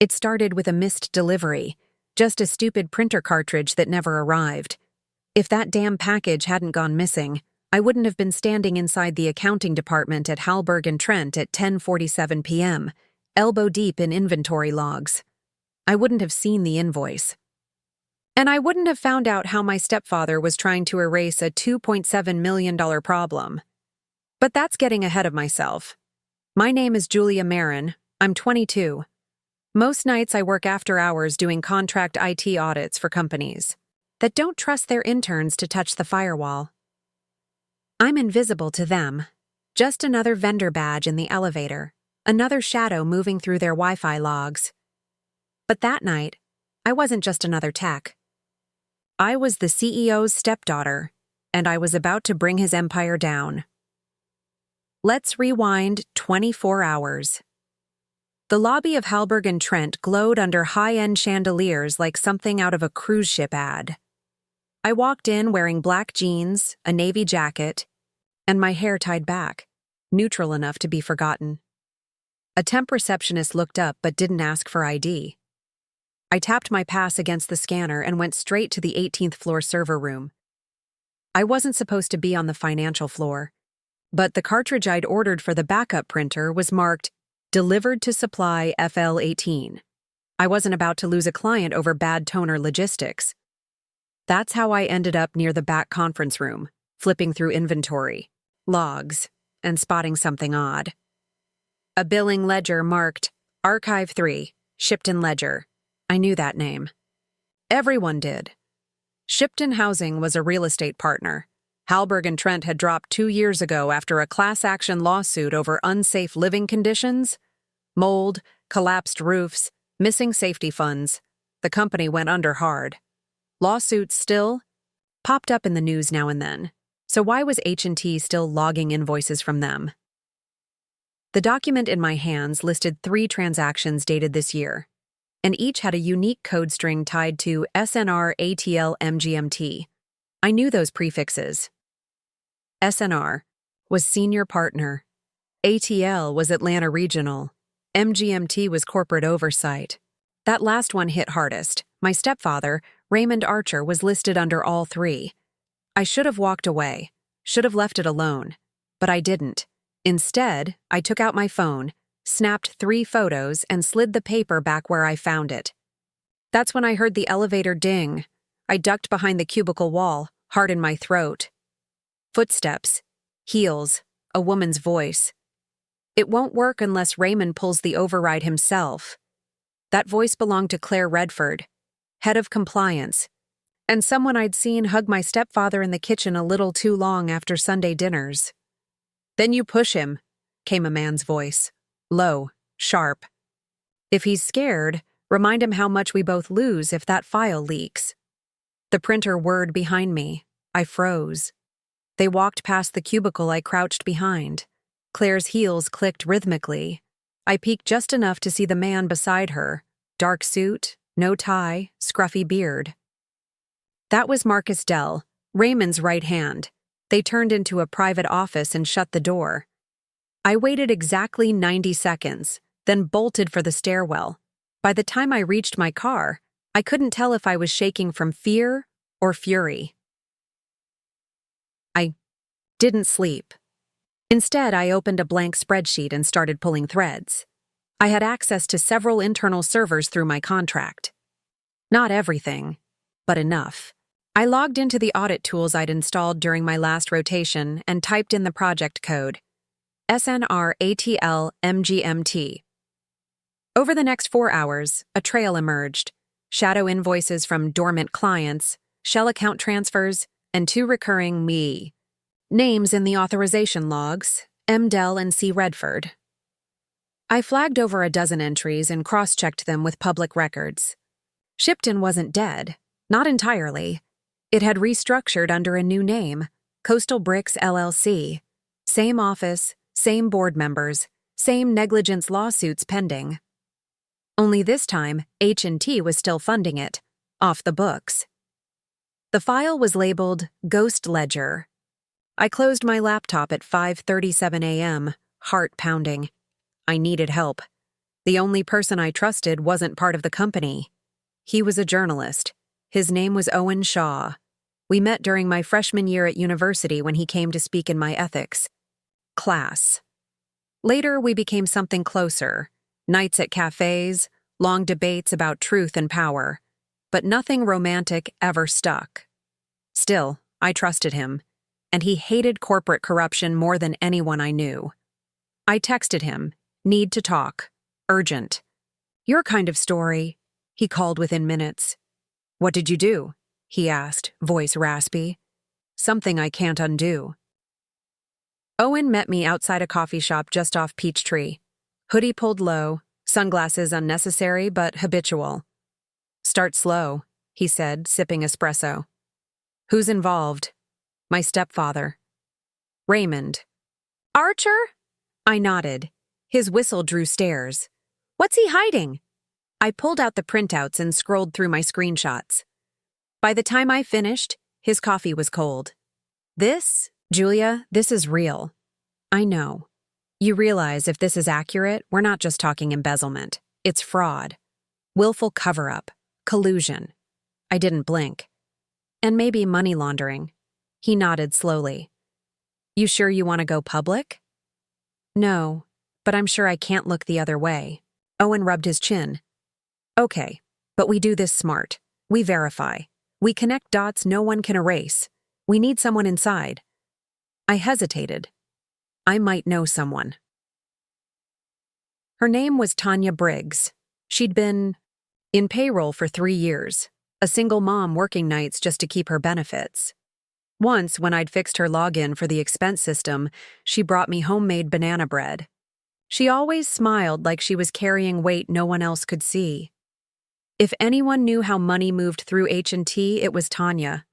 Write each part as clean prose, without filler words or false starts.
It started with a missed delivery, just a stupid printer cartridge that never arrived. If that damn package hadn't gone missing, I wouldn't have been standing inside the accounting department at Hallberg and Trent at 10:47 p.m., elbow deep in inventory logs. I wouldn't have seen the invoice. And I wouldn't have found out how my stepfather was trying to erase a $2.7 million problem. But that's getting ahead of myself. My name is Julia Marin. I'm 22. Most nights I work after hours doing contract IT audits for companies that don't trust their interns to touch the firewall. I'm invisible to them, just another vendor badge in the elevator, another shadow moving through their Wi-Fi logs. But that night, I wasn't just another tech. I was the CEO's stepdaughter, and I was about to bring his empire down. Let's rewind 24 hours. The lobby of Hallberg and Trent glowed under high-end chandeliers like something out of a cruise ship ad. I walked in wearing black jeans, a navy jacket, and my hair tied back, neutral enough to be forgotten. A temp receptionist looked up but didn't ask for ID. I tapped my pass against the scanner and went straight to the 18th floor server room. I wasn't supposed to be on the financial floor, but the cartridge I'd ordered for the backup printer was marked Delivered to Supply FL18. I wasn't about to lose a client over bad toner logistics. That's how I ended up near the back conference room, flipping through inventory, logs, and spotting something odd. A billing ledger marked Archive 3, Shipton Ledger. I knew that name. Everyone did. Shipton Housing was a real estate partner. Hallberg and Trent had dropped 2 years ago after a class action lawsuit over unsafe living conditions, mold, collapsed roofs, missing safety funds. The company went under hard. Lawsuits still popped up in the news now and then. So why was H&T still logging invoices from them? The document in my hands listed 3 transactions dated this year, and each had a unique code string tied to SNR ATL MGMT. I knew those prefixes. SNR was senior partner. ATL was Atlanta Regional. MGMT was corporate oversight. That last one hit hardest. My stepfather, Raymond Archer, was listed under all 3. I should have walked away, should have left it alone, but I didn't. Instead, I took out my phone, snapped 3 photos, and slid the paper back where I found it. That's when I heard the elevator ding. I ducked behind the cubicle wall, heart in my throat. Footsteps, heels, a woman's voice. It won't work unless Raymond pulls the override himself. That voice belonged to Claire Redford, head of compliance, and someone I'd seen hug my stepfather in the kitchen a little too long after Sunday dinners. "Then you push him," came a man's voice, low, sharp. "If he's scared, remind him how much we both lose if that file leaks." The printer whirred behind me. I froze. They walked past the cubicle I crouched behind. Claire's heels clicked rhythmically. I peeked just enough to see the man beside her. Dark suit, no tie, scruffy beard. That was Marcus Dell, Raymond's right hand. They turned into a private office and shut the door. I waited exactly 90 seconds, then bolted for the stairwell. By the time I reached my car, I couldn't tell if I was shaking from fear or fury. I didn't sleep. Instead, I opened a blank spreadsheet and started pulling threads. I had access to several internal servers through my contract. Not everything, but enough. I logged into the audit tools I'd installed during my last rotation and typed in the project code, SNR ATL MGMT. Over the next 4 hours, a trail emerged. Shadow invoices from dormant clients, shell account transfers, and 2 recurring names in the authorization logs, M. Dell and C. Redford. I flagged over a dozen entries and cross-checked them with public records. Shipton wasn't dead, not entirely. It had restructured under a new name, Coastal Bricks LLC. Same office, same board members, same negligence lawsuits pending. Only this time, H&T was still funding it, off the books. The file was labeled Ghost Ledger. I closed my laptop at 5:37 a.m., heart pounding. I needed help. The only person I trusted wasn't part of the company. He was a journalist. His name was Owen Shaw. We met during my freshman year at university when he came to speak in my ethics class. Later, we became something closer. Nights at cafes, long debates about truth and power. But nothing romantic ever stuck. Still, I trusted him, and he hated corporate corruption more than anyone I knew. I texted him, "Need to talk. Urgent." "Your kind of story," he called within minutes. "What did you do?" he asked, voice raspy. "Something I can't undo." Owen met me outside a coffee shop just off Peachtree. Hoodie pulled low, sunglasses unnecessary but habitual. "Start slow," he said, sipping espresso. "Who's involved?" "My stepfather." "Raymond." "Archer?" I nodded. His whistle drew stares. "What's he hiding?" I pulled out the printouts and scrolled through my screenshots. By the time I finished, his coffee was cold. Julia, this is real. I know. You realize if this is accurate, we're not just talking embezzlement. It's fraud. Willful cover-up. Collusion." I didn't blink. "And maybe money laundering." He nodded slowly. "You sure you want to go public?" "No, but I'm sure I can't look the other way." Owen rubbed his chin. "Okay, but we do this smart. We verify. We connect dots no one can erase. We need someone inside." I hesitated. I might know someone. Her name was Tanya Briggs. She'd been in payroll for 3 years, a single mom working nights just to keep her benefits. Once, when I'd fixed her login for the expense system, she brought me homemade banana bread. She always smiled like she was carrying weight no one else could see. If anyone knew how money moved through H&T, it was Tanya.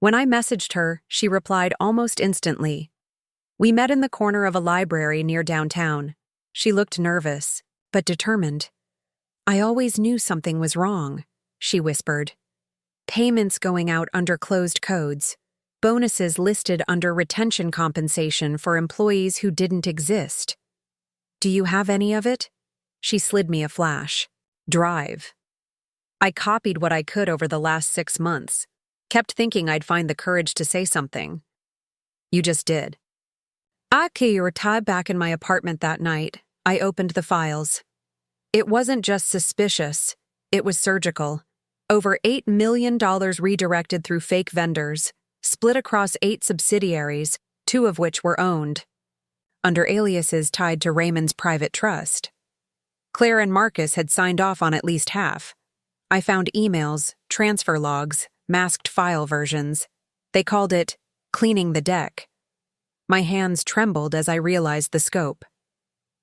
When I messaged her, she replied almost instantly. We met in the corner of a library near downtown. She looked nervous, but determined. "I always knew something was wrong," she whispered. "Payments going out under closed codes. Bonuses listed under retention compensation for employees who didn't exist. Do you have any of it?" She slid me a flash. "Drive." I copied what I could over the last 6 months. Kept thinking I'd find the courage to say something. "You just did." I retired back in my apartment that night. I opened the files. It wasn't just suspicious. It was surgical. Over $8 million redirected through fake vendors, split across 8 subsidiaries, 2 of which were owned, under aliases tied to Raymond's private trust. Claire and Marcus had signed off on at least half. I found emails, transfer logs, masked file versions. They called it cleaning the deck. My hands trembled as I realized the scope.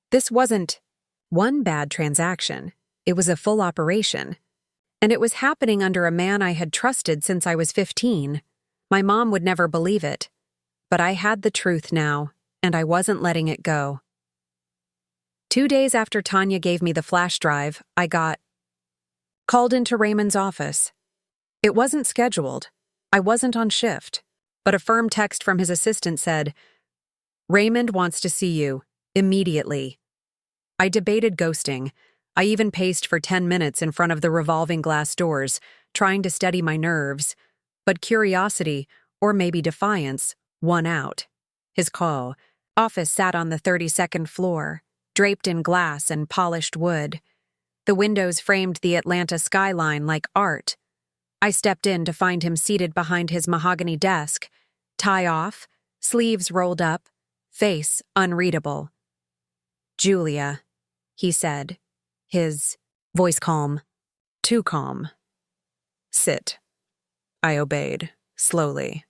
This wasn't one bad transaction. It was a full operation. And it was happening under a man I had trusted since I was 15. My mom would never believe it. But I had the truth now, and I wasn't letting it go. 2 days after Tanya gave me the flash drive, I got called into Raymond's office. It wasn't scheduled. I wasn't on shift. But a firm text from his assistant said, "Raymond wants to see you. Immediately." I debated ghosting. I even paced for 10 minutes in front of the revolving glass doors, trying to steady my nerves. But curiosity, or maybe defiance, won out. His office sat on the 32nd floor, draped in glass and polished wood. The windows framed the Atlanta skyline like art. I stepped in to find him seated behind his mahogany desk, tie off, sleeves rolled up, face unreadable. "Julia," he said, his voice calm. Too calm. "Sit." I obeyed, slowly.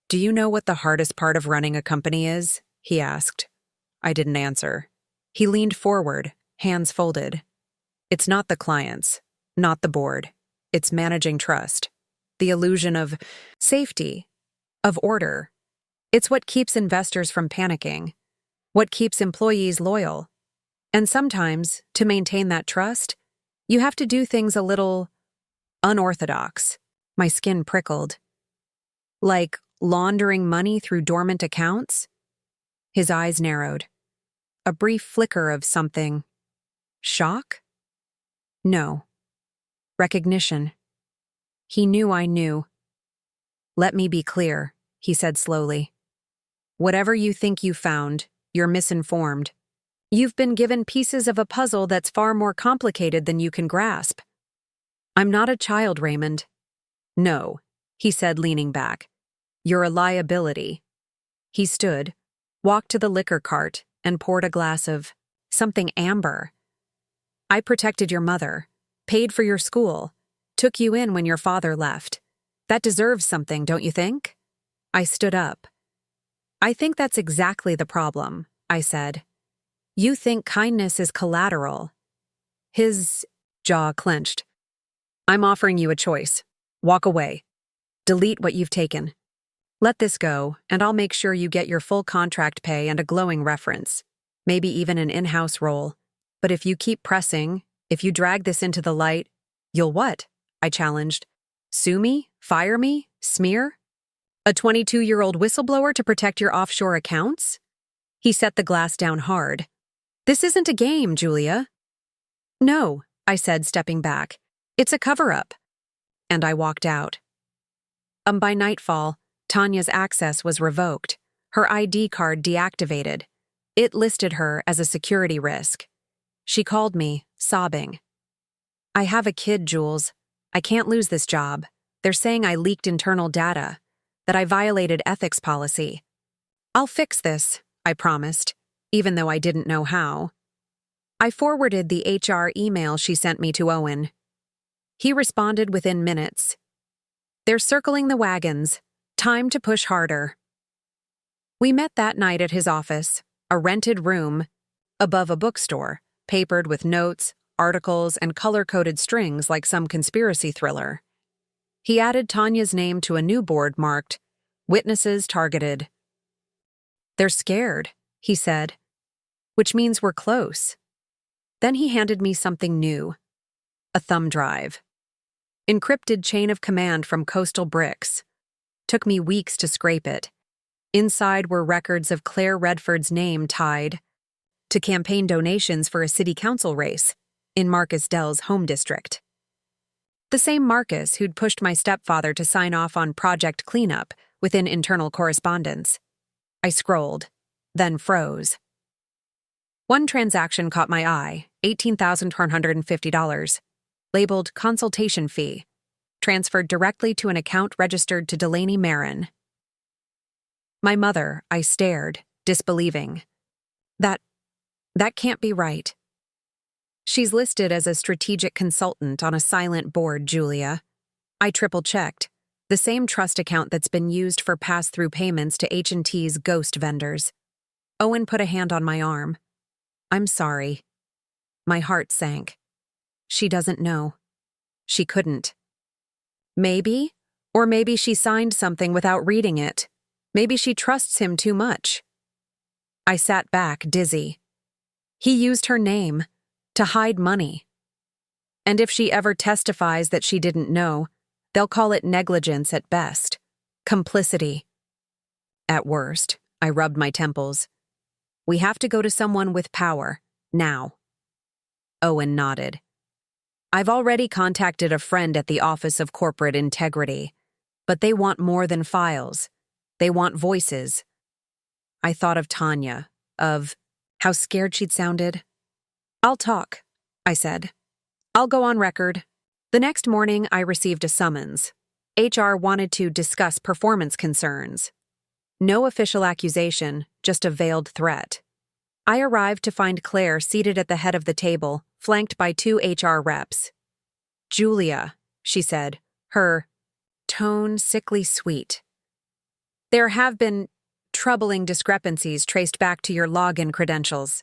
"Do you know what the hardest part of running a company is?" he asked. I didn't answer. He leaned forward, hands folded. "It's not the clients, not the board. It's managing trust. The illusion of safety, of order. It's what keeps investors from panicking, what keeps employees loyal. And sometimes, to maintain that trust, you have to do things a little unorthodox." My skin prickled. "Like laundering money through dormant accounts?" His eyes narrowed. A brief flicker of something. Shock? No. Recognition. He knew I knew. Let me be clear, he said slowly. Whatever you think you found, you're misinformed. You've been given pieces of a puzzle that's far more complicated than you can grasp. I'm not a child, Raymond. No, he said, leaning back. You're a liability. He stood, walked to the liquor cart, and poured a glass of something amber. I protected your mother, paid for your school, took you in when your father left. That deserves something, don't you think? I stood up. I think that's exactly the problem, I said. You think kindness is collateral. His jaw clenched. I'm offering you a choice. Walk away. Delete what you've taken. Let this go, and I'll make sure you get your full contract pay and a glowing reference. Maybe even an in-house role. But if you keep pressing, if you drag this into the light, you'll what? I challenged. Sue me? Fire me? Smear? A 22-year-old whistleblower to protect your offshore accounts? He set the glass down hard. This isn't a game, Julia. No, I said, stepping back. It's a cover-up. And I walked out. By nightfall, Tanya's access was revoked, her ID card deactivated. It listed her as a security risk. She called me, sobbing. I have a kid, Jules. I can't lose this job. They're saying I leaked internal data, that I violated ethics policy. I'll fix this, I promised, even though I didn't know how. I forwarded the HR email she sent me to Owen. He responded within minutes. They're circling the wagons. Time to push harder. We met that night at his office, a rented room, above a bookstore, papered with notes, articles, and color-coded strings like some conspiracy thriller. He added Tanya's name to a new board marked, Witnesses Targeted. They're scared, he said, which means we're close. Then he handed me something new, a thumb drive. Encrypted chain of command from Coastal Bricks. Took me weeks to scrape it. Inside were records of Claire Redford's name tied to campaign donations for a city council race in Marcus Dell's home district. The same Marcus who'd pushed my stepfather to sign off on Project Cleanup within internal correspondence. I scrolled, then froze. One transaction caught my eye, $18,150, labeled consultation fee, transferred directly to an account registered to Delaney Marin. My mother, I stared, disbelieving. That can't be right. She's listed as a strategic consultant on a silent board, Julia. I triple-checked. The same trust account that's been used for pass-through payments to H&T's ghost vendors. Owen put a hand on my arm. I'm sorry. My heart sank. She doesn't know. She couldn't. Maybe, or maybe she signed something without reading it. Maybe she trusts him too much. I sat back, dizzy. He used her name to hide money. And if she ever testifies that she didn't know, they'll call it negligence at best, complicity. At worst, I rubbed my temples. We have to go to someone with power, now. Owen nodded. I've already contacted a friend at the Office of Corporate Integrity, but they want more than files. They want voices. I thought of Tanya, of how scared she'd sounded. I'll talk, I said. I'll go on record. The next morning, I received a summons. HR wanted to discuss performance concerns. No official accusation, just a veiled threat. I arrived to find Claire seated at the head of the table, flanked by 2 HR reps. Julia, she said, her tone sickly sweet. There have been troubling discrepancies traced back to your login credentials.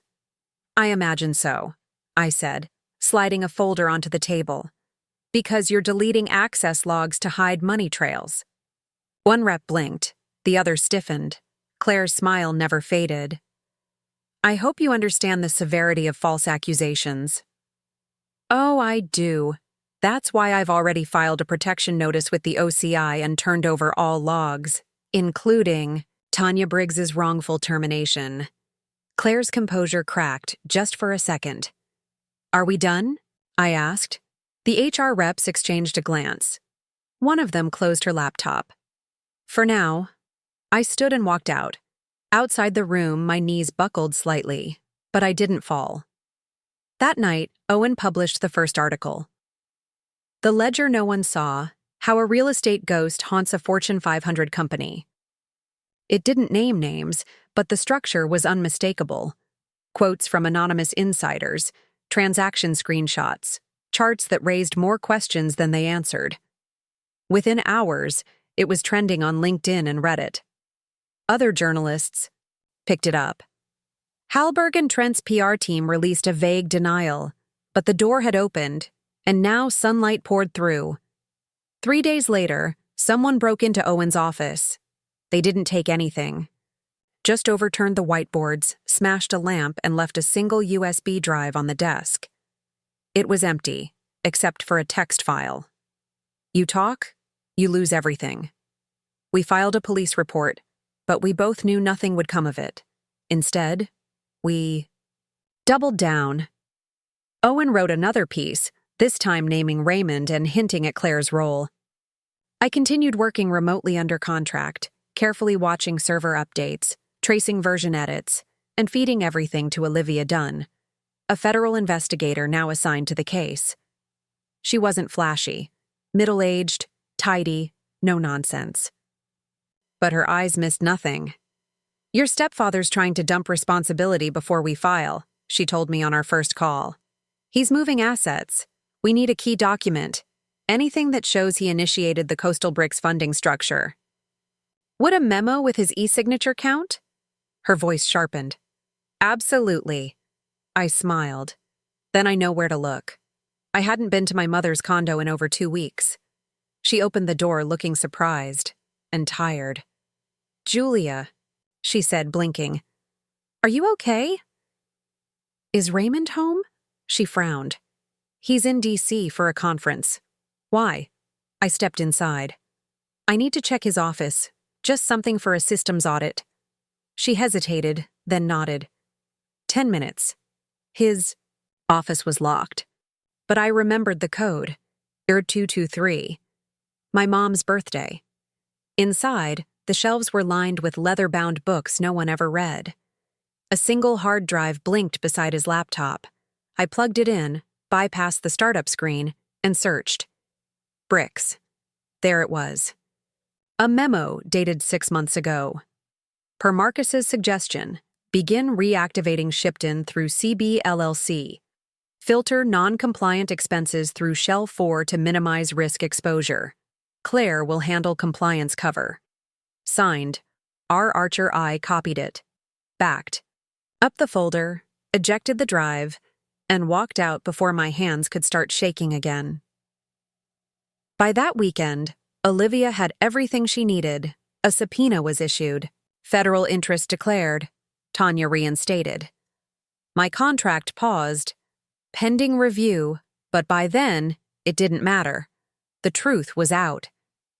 I imagine so, I said, sliding a folder onto the table. Because you're deleting access logs to hide money trails. One rep blinked, the other stiffened. Claire's smile never faded. I hope you understand the severity of false accusations. Oh, I do. That's why I've already filed a protection notice with the OCI and turned over all logs, including Tanya Briggs's wrongful termination. Claire's composure cracked just for a second. "Are we done?" I asked. The HR reps exchanged a glance. One of them closed her laptop. "For now." I stood and walked out. Outside the room, my knees buckled slightly, but I didn't fall. That night, Owen published the first article. The ledger no one saw: How a Real Estate Ghost Haunts a Fortune 500 Company. It didn't name names, but the structure was unmistakable. Quotes from anonymous insiders, transaction screenshots, charts that raised more questions than they answered. Within hours, it was trending on LinkedIn and Reddit. Other journalists picked it up. Hallberg and Trent's PR team released a vague denial, but the door had opened, and now sunlight poured through. 3 days later, someone broke into Owen's office. They didn't take anything. Just overturned the whiteboards, smashed a lamp, and left a single USB drive on the desk. It was empty, except for a text file. You talk, you lose everything. We filed a police report, but we both knew nothing would come of it. Instead, we doubled down. Owen wrote another piece, this time naming Raymond and hinting at Claire's role. I continued working remotely under contract, carefully watching server updates, tracing version edits, and feeding everything to Olivia Dunn, a federal investigator now assigned to the case. She wasn't flashy, middle-aged, tidy, no nonsense. But her eyes missed nothing. "Your stepfather's trying to dump responsibility before we file," she told me on our first call. "He's moving assets. We need a key document. Anything that shows he initiated the Coastal Bricks funding structure." "Would a memo with his e-signature count?" Her voice sharpened. "Absolutely." I smiled. Then I know where to look. I hadn't been to my mother's condo in over 2 weeks. She opened the door looking surprised and tired. "Julia," she said, blinking. "Are you okay?" "Is Raymond home?" She frowned. "He's in D.C. for a conference." "Why?" I stepped inside. "I need to check his office. Just something for a systems audit." She hesitated, then nodded. 10 minutes. His office was locked. But I remembered the code, IR223. My mom's birthday. Inside, the shelves were lined with leather-bound books no one ever read. A single hard drive blinked beside his laptop. I plugged it in, bypassed the startup screen, and searched. Bricks. There it was. A memo dated 6 months ago. Per Marcus's suggestion, begin reactivating Shipton through CB LLC. Filter non-compliant expenses through Shell 4 to minimize risk exposure. Claire will handle compliance cover. Signed, R. Archer. I copied it. Backed. Up the folder, ejected the drive, and walked out before my hands could start shaking again. By that weekend, Olivia had everything she needed. A subpoena was issued. Federal interest declared. Tanya reinstated. My contract paused. Pending review, but by then, it didn't matter. The truth was out,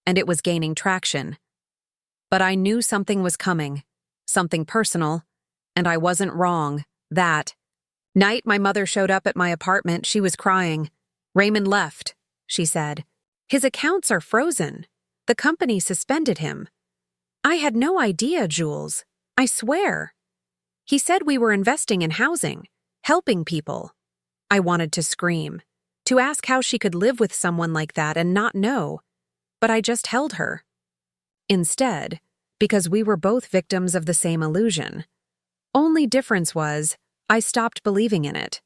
and it was gaining traction. But I knew something was coming, something personal, and I wasn't wrong. That night my mother showed up at my apartment, she was crying. "Raymond left," she said. "His accounts are frozen. The company suspended him." "I had no idea, Jules. I swear. He said we were investing in housing, helping people." I wanted to scream, to ask how she could live with someone like that and not know, but I just held her. Instead, because we were both victims of the same illusion. Only difference was, I stopped believing in it.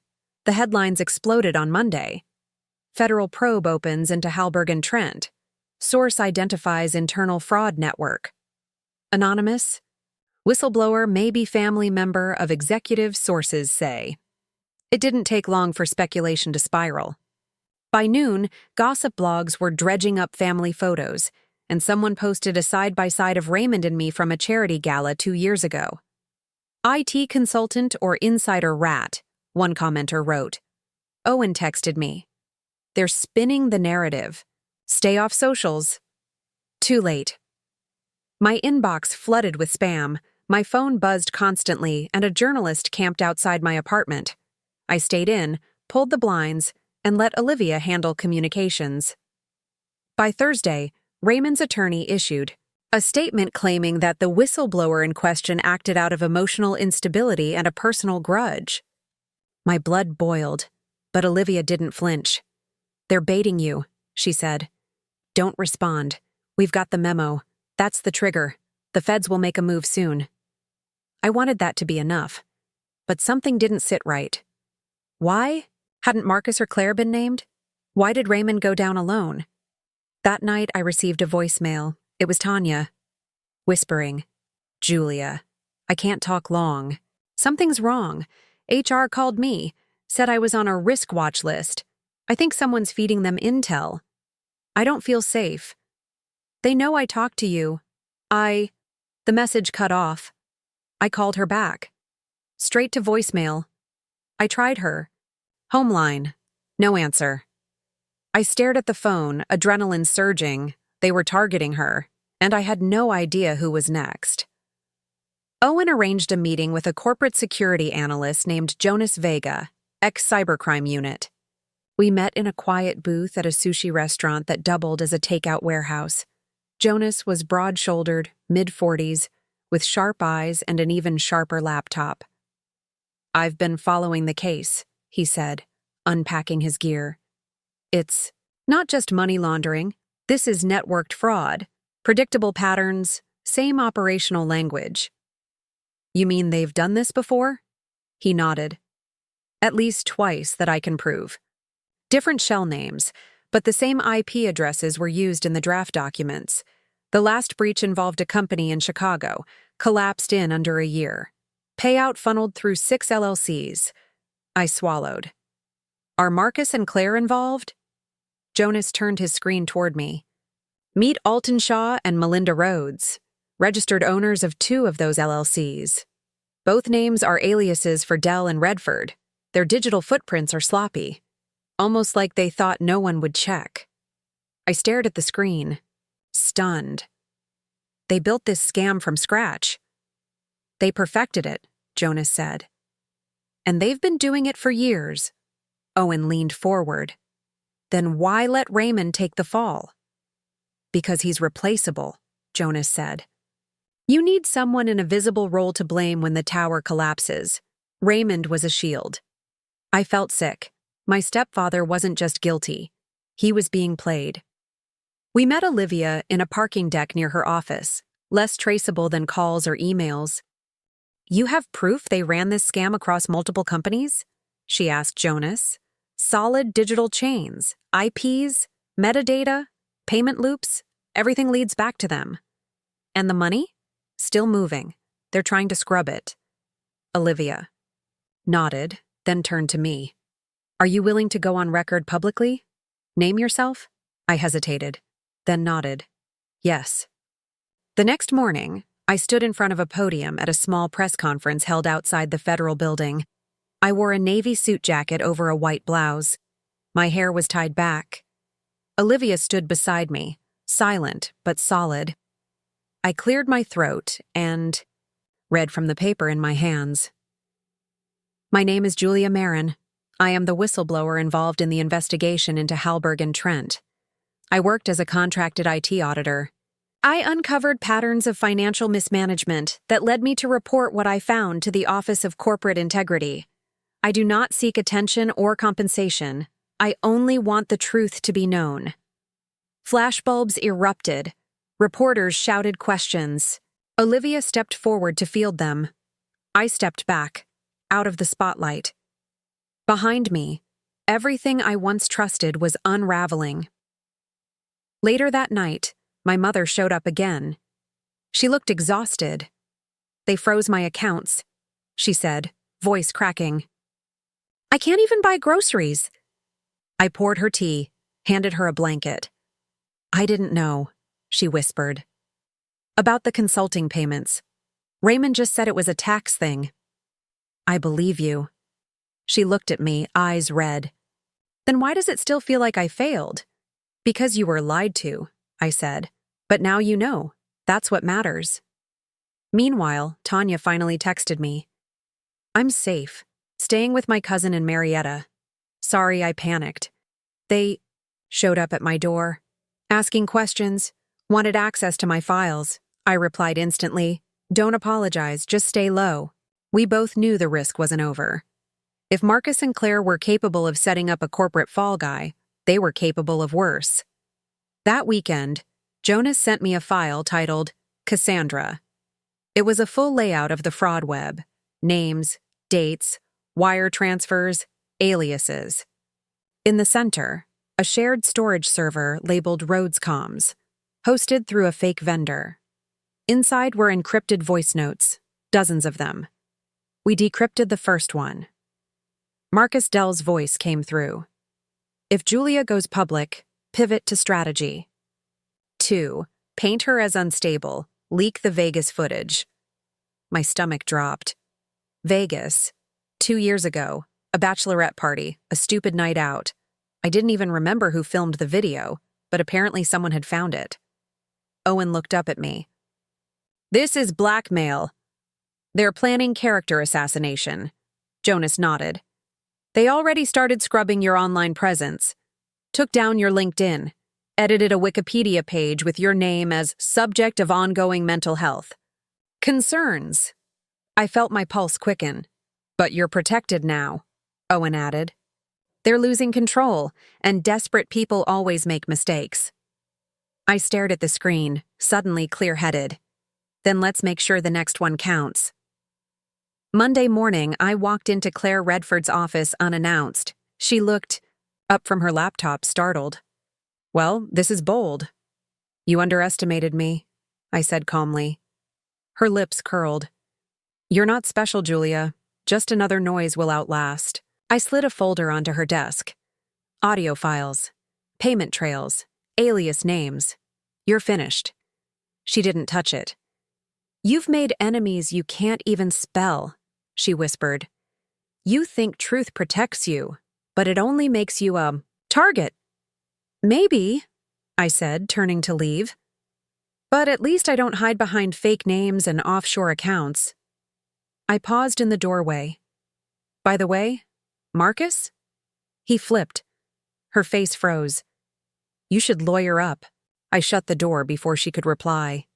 The headlines exploded on Monday. Federal probe opens into Hallberg and Trent. Source identifies internal fraud network. Anonymous. Whistleblower may be family member of executive sources say. It didn't take long for speculation to spiral. By noon, gossip blogs were dredging up family photos, and someone posted a side-by-side of Raymond and me from a charity gala 2 years ago. "IT consultant or insider rat," one commenter wrote. Owen texted me. "They're spinning the narrative. Stay off socials." Too late. My inbox flooded with spam, my phone buzzed constantly, and a journalist camped outside my apartment. I stayed in, pulled the blinds, and let Olivia handle communications. By Thursday, Raymond's attorney issued a statement claiming that the whistleblower in question acted out of emotional instability and a personal grudge. My blood boiled, but Olivia didn't flinch. "They're baiting you," she said. "Don't respond. We've got the memo. That's the trigger. The feds will make a move soon." I wanted that to be enough, but something didn't sit right. Why? Hadn't Marcus or Claire been named? Why did Raymond go down alone? That night I received a voicemail. It was Tanya, whispering, "Julia, I can't talk long. Something's wrong. HR called me, said I was on a risk watch list. I think someone's feeding them intel. I don't feel safe. They know I talked to you. The message cut off. I called her back. Straight to voicemail. I tried her. Home line. No answer. I stared at the phone, adrenaline surging. They were targeting her, and I had no idea who was next. Owen arranged a meeting with a corporate security analyst named Jonas Vega, ex-cybercrime unit. We met in a quiet booth at a sushi restaurant that doubled as a takeout warehouse. Jonas was broad-shouldered, mid-40s, with sharp eyes and an even sharper laptop. "I've been following the case," he said, unpacking his gear. "It's not just money laundering. This is networked fraud, predictable patterns, same operational language." "You mean they've done this before?" He nodded. "At least twice that I can prove. Different shell names, but the same IP addresses were used in the draft documents. The last breach involved a company in Chicago, collapsed in under a year. Payout funneled through 6 LLCs. I swallowed. "Are Marcus and Claire involved?" Jonas turned his screen toward me. "Meet Alton Shaw and Melinda Rhodes, registered owners of 2 of those LLCs. Both names are aliases for Dell and Redford. Their digital footprints are sloppy. Almost like they thought no one would check." I stared at the screen, stunned. They built this scam from scratch. "They perfected it," Jonas said. "And they've been doing it for years." Owen leaned forward. "Then why let Raymond take the fall?" "Because he's replaceable," Jonas said. "You need someone in a visible role to blame when the tower collapses. Raymond was a shield." I felt sick. My stepfather wasn't just guilty. He was being played. We met Olivia in a parking deck near her office, less traceable than calls or emails. "You have proof they ran this scam across multiple companies?" she asked Jonas. "Solid digital chains, IPs, metadata, payment loops, everything leads back to them. And the money? Still moving. They're trying to scrub it." Olivia nodded, then turned to me. "Are you willing to go on record publicly? Name yourself?" I hesitated, then nodded. "Yes." The next morning, I stood in front of a podium at a small press conference held outside the federal building. I wore a navy suit jacket over a white blouse. My hair was tied back. Olivia stood beside me, silent but solid. I cleared my throat and read from the paper in my hands. "My name is Julia Marin. I am the whistleblower involved in the investigation into Halberg and Trent. I worked as a contracted IT auditor. I uncovered patterns of financial mismanagement that led me to report what I found to the Office of Corporate Integrity. I do not seek attention or compensation. I only want the truth to be known." Flashbulbs erupted. Reporters shouted questions. Olivia stepped forward to field them. I stepped back, out of the spotlight. Behind me, everything I once trusted was unraveling. Later that night, my mother showed up again. She looked exhausted. "They froze my accounts," she said, voice cracking. "I can't even buy groceries." I poured her tea, handed her a blanket. "I didn't know," she whispered. "About the consulting payments. Raymond just said it was a tax thing." "I believe you." She looked at me, eyes red. "Then why does it still feel like I failed?" "Because you were lied to," I said. "But now you know. That's what matters." Meanwhile, Tanya finally texted me. "I'm safe, staying with my cousin in Marietta. Sorry, I panicked. They showed up at my door, asking questions, wanted access to my files. I replied instantly, "Don't apologize, just stay low." We both knew the risk wasn't over. If Marcus and Claire were capable of setting up a corporate fall guy, they were capable of worse. That weekend, Jonas sent me a file titled Cassandra. It was a full layout of the fraud web: names, dates, wire transfers, aliases. In the center, a shared storage server labeled Rhodes.Comms, hosted through a fake vendor. Inside were encrypted voice notes, dozens of them. We decrypted the first one. Marcus Dell's voice came through. "If Julia goes public, pivot to strategy. 2. Paint her as unstable, leak the Vegas footage." My stomach dropped. Vegas. 2 years ago, a bachelorette party, a stupid night out. I didn't even remember who filmed the video, but apparently someone had found it. Owen looked up at me. "This is blackmail. They're planning character assassination." Jonas nodded. "They already started scrubbing your online presence. Took down your LinkedIn. Edited a Wikipedia page with your name as subject of ongoing mental health concerns." I felt my pulse quicken. "But you're protected now," Owen added. "They're losing control, and desperate people always make mistakes." I stared at the screen, suddenly clear-headed. Then let's make sure the next one counts. Monday morning, I walked into Claire Redford's office unannounced. She looked up from her laptop, startled. "Well, this is bold." "You underestimated me," I said calmly. Her lips curled. "You're not special, Julia. Just another noise will outlast." I slid a folder onto her desk. "Audio files, payment trails, alias names. You're finished." She didn't touch it. "You've made enemies you can't even spell," she whispered. "You think truth protects you, but it only makes you a target." "Maybe," I said, turning to leave. "But at least I don't hide behind fake names and offshore accounts." I paused in the doorway. "By the way, Marcus?" He flipped. Her face froze. "You should lawyer up." I shut the door before she could reply.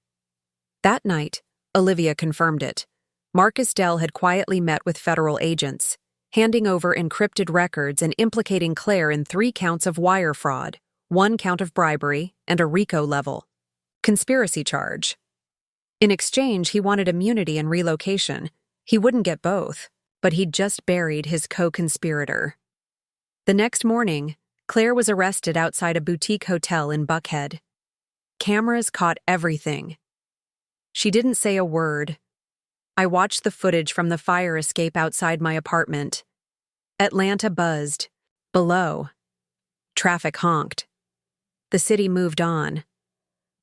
That night, Olivia confirmed it. Marcus Dell had quietly met with federal agents, handing over encrypted records and implicating Claire in 3 counts of wire fraud, 1 count of bribery, and a RICO level conspiracy charge. In exchange, he wanted immunity and relocation. He wouldn't get both, but he'd just buried his co-conspirator. The next morning, Claire was arrested outside a boutique hotel in Buckhead. Cameras caught everything. She didn't say a word. I watched the footage from the fire escape outside my apartment. Atlanta buzzed. Below, traffic honked. The city moved on.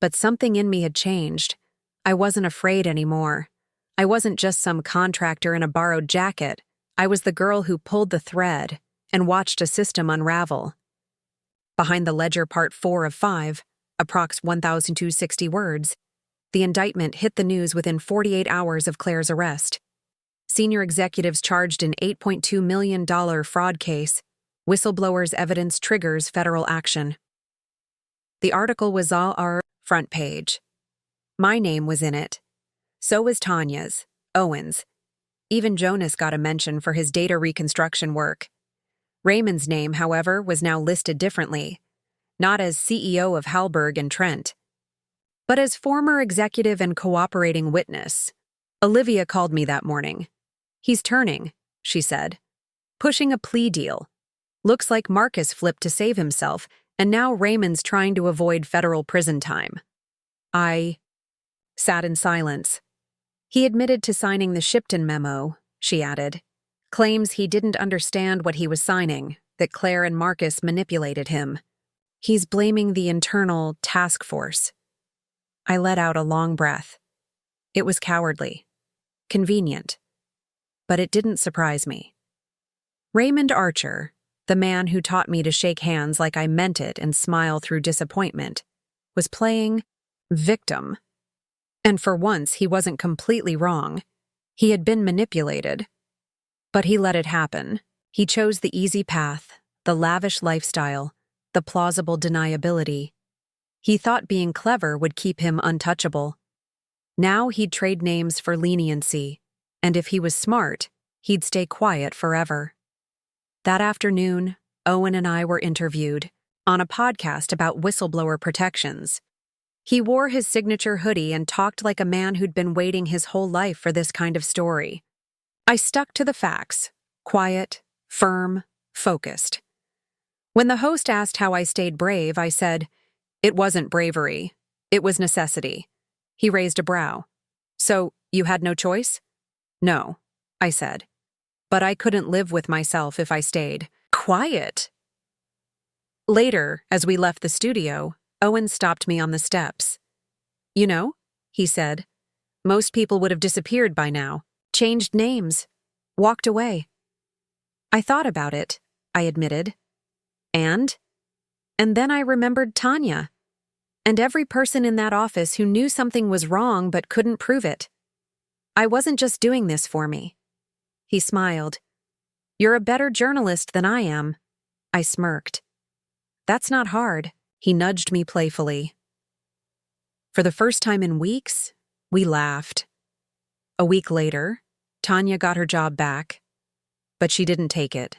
But something in me had changed. I wasn't afraid anymore. I wasn't just some contractor in a borrowed jacket. I was the girl who pulled the thread and watched a system unravel. Behind the ledger part 4 of 5, approx 1,260 words, the indictment hit the news within 48 hours of Claire's arrest. Senior executives charged in $8.2 million fraud case. Whistleblowers' evidence triggers federal action. The article was all our front page. My name was in it. So was Tanya's, Owen's. Even Jonas got a mention for his data reconstruction work. Raymond's name, however, was now listed differently, not as CEO of Hallberg and Trent, but as former executive and cooperating witness. Olivia called me that morning. "He's turning," she said, "pushing a plea deal. Looks like Marcus flipped to save himself, and now Raymond's trying to avoid federal prison time." I sat in silence. "He admitted to signing the Shipton memo," she added. "Claims he didn't understand what he was signing, that Claire and Marcus manipulated him. He's blaming the internal task force." I let out a long breath. It was cowardly. Convenient. But it didn't surprise me. Raymond Archer, the man who taught me to shake hands like I meant it and smile through disappointment, was playing victim. And for once, he wasn't completely wrong. He had been manipulated. But he let it happen. He chose the easy path, The lavish lifestyle, the plausible deniability. He thought being clever would keep him untouchable. Now he'd trade names for leniency, and if he was smart, he'd stay quiet forever. That afternoon, Owen and I were interviewed on a podcast about whistleblower protections. He wore his signature hoodie and talked like a man who'd been waiting his whole life for this kind of story. I stuck to the facts, quiet, firm, focused. When the host asked how I stayed brave, I said, "It wasn't bravery. It was necessity." He raised a brow. "So, you had no choice?" "No," I said. "But I couldn't live with myself if I stayed quiet." Later, as we left the studio, Owen stopped me on the steps. "You know," he said, "most people would have disappeared by now, changed names, walked away." I thought about it, I admitted. And then I remembered Tanya, and every person in that office who knew something was wrong but couldn't prove it. I wasn't just doing this for me. He smiled. "You're a better journalist than I am." I smirked. "That's not hard." He nudged me playfully. For the first time in weeks, we laughed. A week later, Tanya got her job back, but she didn't take it.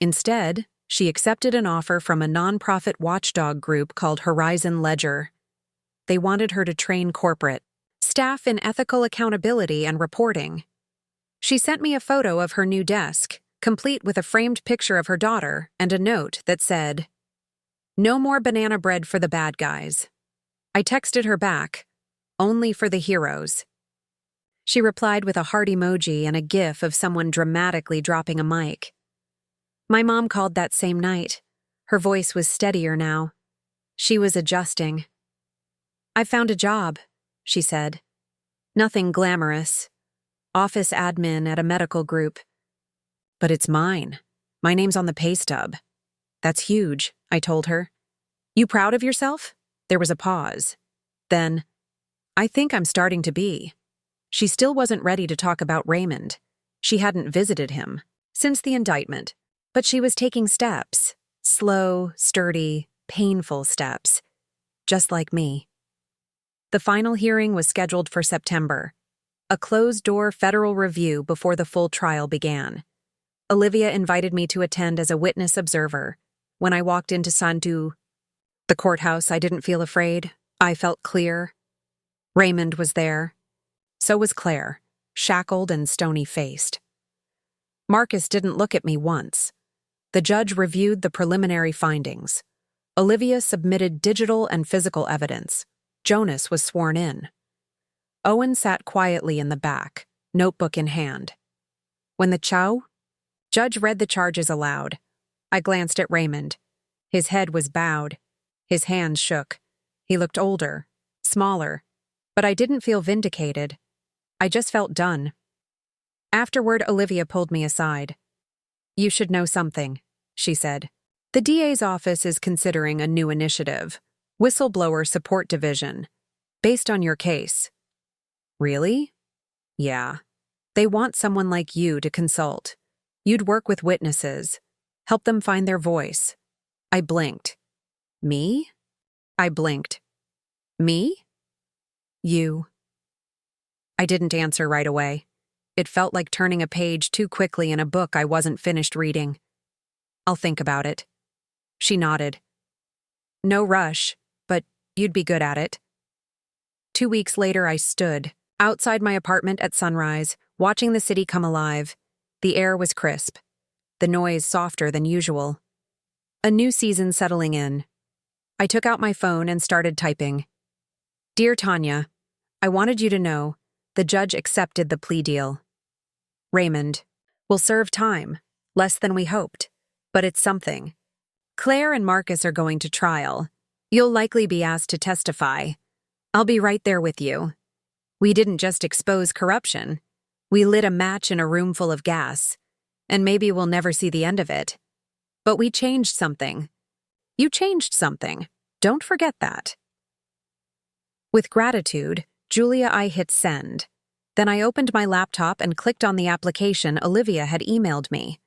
Instead, she accepted an offer from a nonprofit watchdog group called Horizon Ledger. They wanted her to train corporate staff in ethical accountability and reporting. She sent me a photo of her new desk, complete with a framed picture of her daughter and a note that said, "No more banana bread for the bad guys." I texted her back, "Only for the heroes." She replied with a heart emoji and a gif of someone dramatically dropping a mic. My mom called that same night. Her voice was steadier now. She was adjusting. "I found a job," she said. "Nothing glamorous. Office admin at a medical group. But it's mine. My name's on the pay stub." "That's huge," I told her. "You proud of yourself?" There was a pause. Then, "I think I'm starting to be." She still wasn't ready to talk about Raymond. She hadn't visited him since the indictment, but she was taking steps. Slow, sturdy, painful steps. Just like me. The final hearing was scheduled for September. A closed-door federal review before the full trial began. Olivia invited me to attend as a witness observer. When I walked into the courthouse, I didn't feel afraid. I felt clear. Raymond was there. So was Claire, shackled and stony-faced. Marcus didn't look at me once. The judge reviewed the preliminary findings. Olivia submitted digital and physical evidence. Jonas was sworn in. Owen sat quietly in the back, notebook in hand. When the judge read the charges aloud, I glanced at Raymond. His head was bowed. His hands shook. He looked older, smaller, but I didn't feel vindicated. I just felt done. Afterward, Olivia pulled me aside. "You should know something," she said. "The DA's office is considering a new initiative, Whistleblower Support Division, based on your case." "Really?" "Yeah. They want someone like you to consult. You'd work with witnesses, help them find their voice." I blinked. "Me?" I blinked. "Me?" "You." I didn't answer right away. It felt like turning a page too quickly in a book I wasn't finished reading. "I'll think about it." She nodded. "No rush, but you'd be good at it." 2 weeks later, I stood outside my apartment at sunrise, watching the city come alive. The air was crisp, the noise softer than usual. A new season settling in. I took out my phone and started typing. "Dear Tanya, I wanted you to know the judge accepted the plea deal. Raymond will serve time, less than we hoped, but it's something. Claire and Marcus are going to trial. You'll likely be asked to testify. I'll be right there with you. We didn't just expose corruption. We lit a match in a room full of gas, and maybe we'll never see the end of it. But we changed something. You changed something. Don't forget that." With gratitude, Julia, I hit send. Then I opened my laptop and clicked on the application Olivia had emailed me.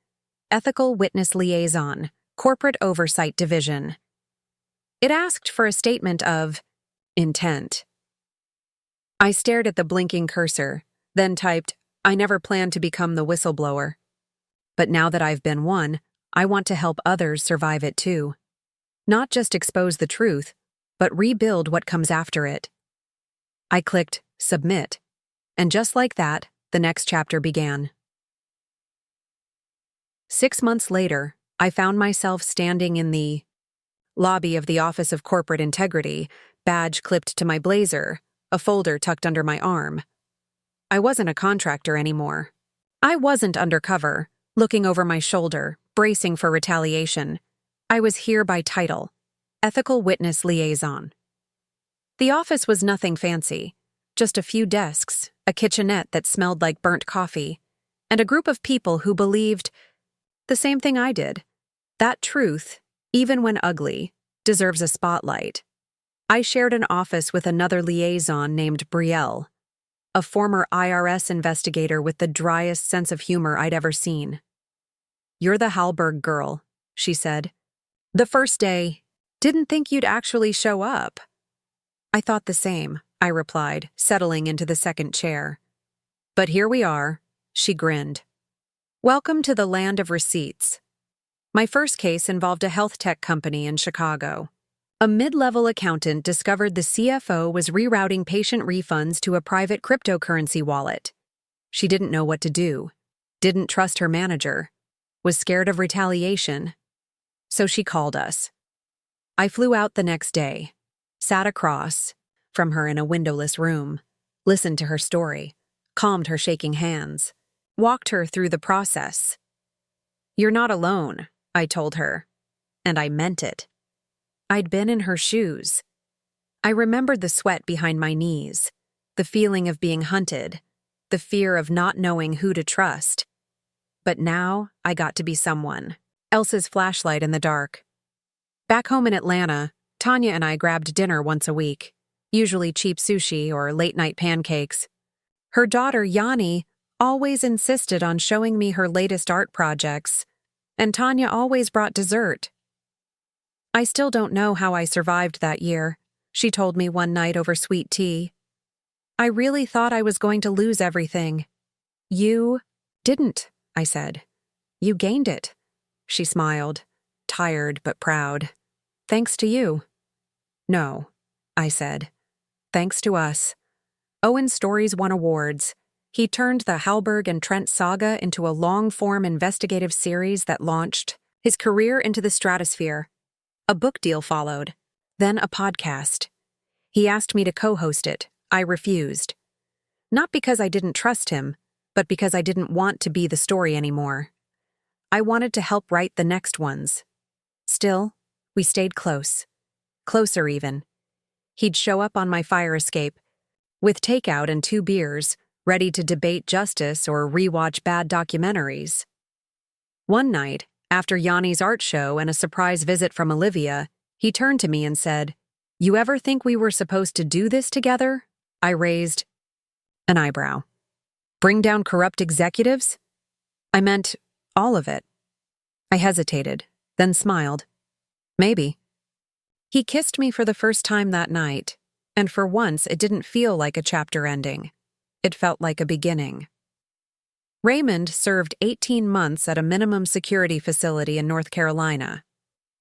Ethical Witness Liaison, Corporate Oversight Division. It asked for a statement of intent. I stared at the blinking cursor, then typed, "I never planned to become the whistleblower. But now that I've been one, I want to help others survive it too. Not just expose the truth, but rebuild what comes after it." I clicked Submit, and just like that, the next chapter began. 6 months later, I found myself standing in the lobby of the Office of Corporate Integrity, badge clipped to my blazer, a folder tucked under my arm. I wasn't a contractor anymore. I wasn't undercover, looking over my shoulder, bracing for retaliation. I was here by title, Ethical Witness Liaison. The office was nothing fancy, just a few desks, a kitchenette that smelled like burnt coffee, and a group of people who believed the same thing I did. That truth, even when ugly, deserves a spotlight. I shared an office with another liaison named Brielle, a former IRS investigator with the driest sense of humor I'd ever seen. "You're the Halberg girl," she said. "The first day, didn't think you'd actually show up." "I thought the same," I replied, settling into the second chair. "But here we are," she grinned. "Welcome to the land of receipts." My first case involved a health tech company in Chicago. A mid-level accountant discovered the CFO was rerouting patient refunds to a private cryptocurrency wallet. She didn't know what to do, didn't trust her manager, was scared of retaliation. So she called us. I flew out the next day, sat across from her in a windowless room, listened to her story, calmed her shaking hands, walked her through the process. "You're not alone," I told her, and I meant it. I'd been in her shoes. I remembered the sweat behind my knees, the feeling of being hunted, the fear of not knowing who to trust. But now I got to be someone, Elsa's flashlight in the dark. Back home in Atlanta, Tanya and I grabbed dinner once a week, usually cheap sushi or late-night pancakes. Her daughter, Yanni, always insisted on showing me her latest art projects, and Tanya always brought dessert. "I still don't know how I survived that year," she told me one night over sweet tea. "I really thought I was going to lose everything." "You didn't," I said. "You gained it." She smiled, tired but proud. "Thanks to you." "No," I said. "Thanks to us." Owen's stories won awards. He turned the Halberg and Trent saga into a long-form investigative series that launched his career into the stratosphere. A book deal followed, then a podcast. He asked me to co-host it. I refused. Not because I didn't trust him, but because I didn't want to be the story anymore. I wanted to help write the next ones. Still, we stayed close. Closer even. He'd show up on my fire escape, with takeout and 2 beers, ready to debate justice or rewatch bad documentaries. One night, after Yanni's art show and a surprise visit from Olivia, he turned to me and said, "You ever think we were supposed to do this together?" I raised an eyebrow. "Bring down corrupt executives?" "I meant all of it." I hesitated, then smiled. "Maybe." He kissed me for the first time that night, and for once it didn't feel like a chapter ending. It felt like a beginning. Raymond served 18 months at a minimum security facility in North Carolina.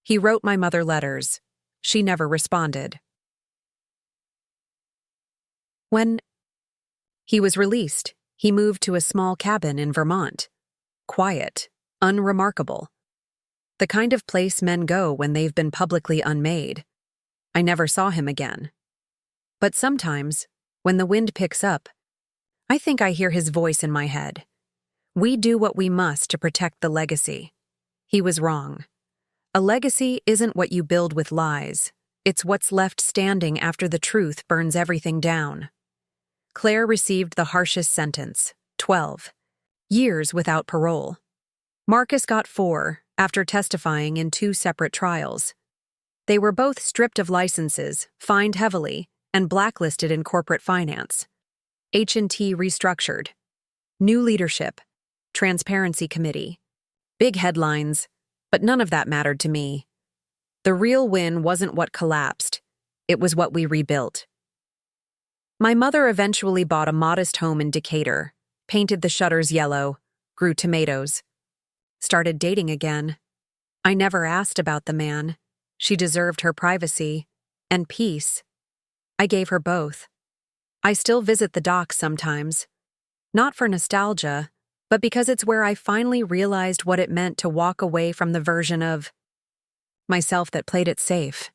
He wrote my mother letters. She never responded. When he was released, he moved to a small cabin in Vermont. Quiet, unremarkable. The kind of place men go when they've been publicly unmade. I never saw him again. But sometimes, when the wind picks up, I think I hear his voice in my head. We do what we must to protect the legacy. He was wrong. A legacy isn't what you build with lies. It's what's left standing after the truth burns everything down. Claire received the harshest sentence, 12 years without parole. Marcus got 4 after testifying in 2 separate trials. They were both stripped of licenses, fined heavily, and blacklisted in corporate finance. H&T restructured. New leadership. Transparency Committee. Big headlines. But none of that mattered to me. The real win wasn't what collapsed, it was what we rebuilt. My mother eventually bought a modest home in Decatur, painted the shutters yellow, grew tomatoes, started dating again. I never asked about the man. She deserved her privacy and peace. I gave her both. I still visit the docks sometimes, not for nostalgia, but because it's where I finally realized what it meant to walk away from the version of myself that played it safe.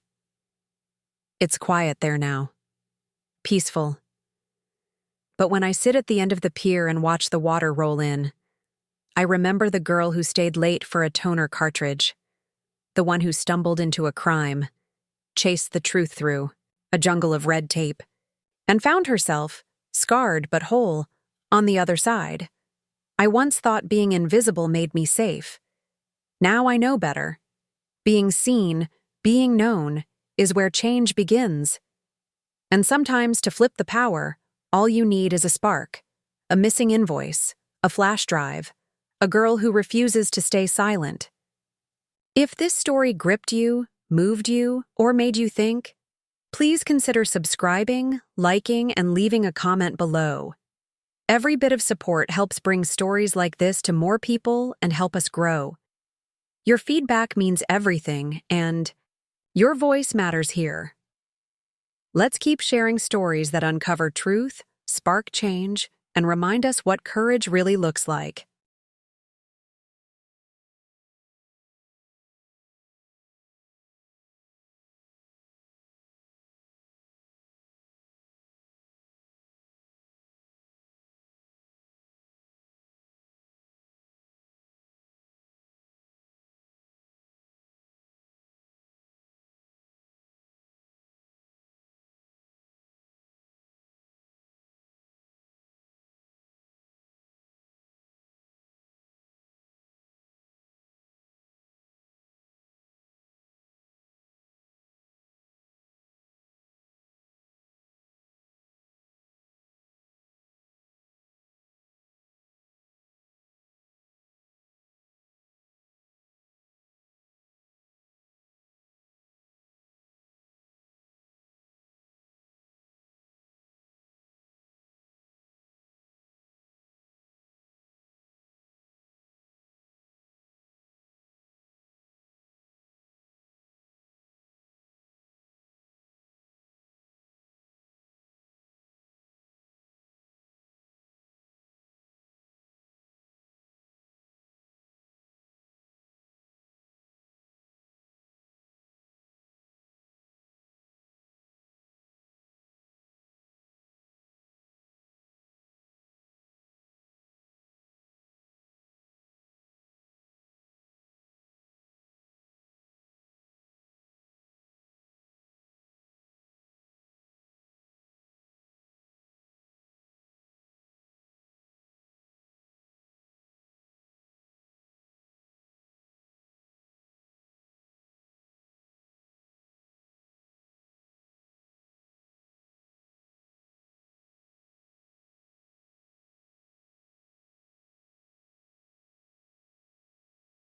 It's quiet there now. Peaceful. But when I sit at the end of the pier and watch the water roll in, I remember the girl who stayed late for a toner cartridge, the one who stumbled into a crime, chased the truth through a jungle of red tape, and found herself, scarred but whole, on the other side. I once thought being invisible made me safe. Now I know better. Being seen, being known, is where change begins. And sometimes to flip the power, all you need is a spark, a missing invoice, a flash drive, a girl who refuses to stay silent. If this story gripped you, moved you, or made you think, please consider subscribing, liking, and leaving a comment below. Every bit of support helps bring stories like this to more people and help us grow. Your feedback means everything, and your voice matters here. Let's keep sharing stories that uncover truth, spark change, and remind us what courage really looks like.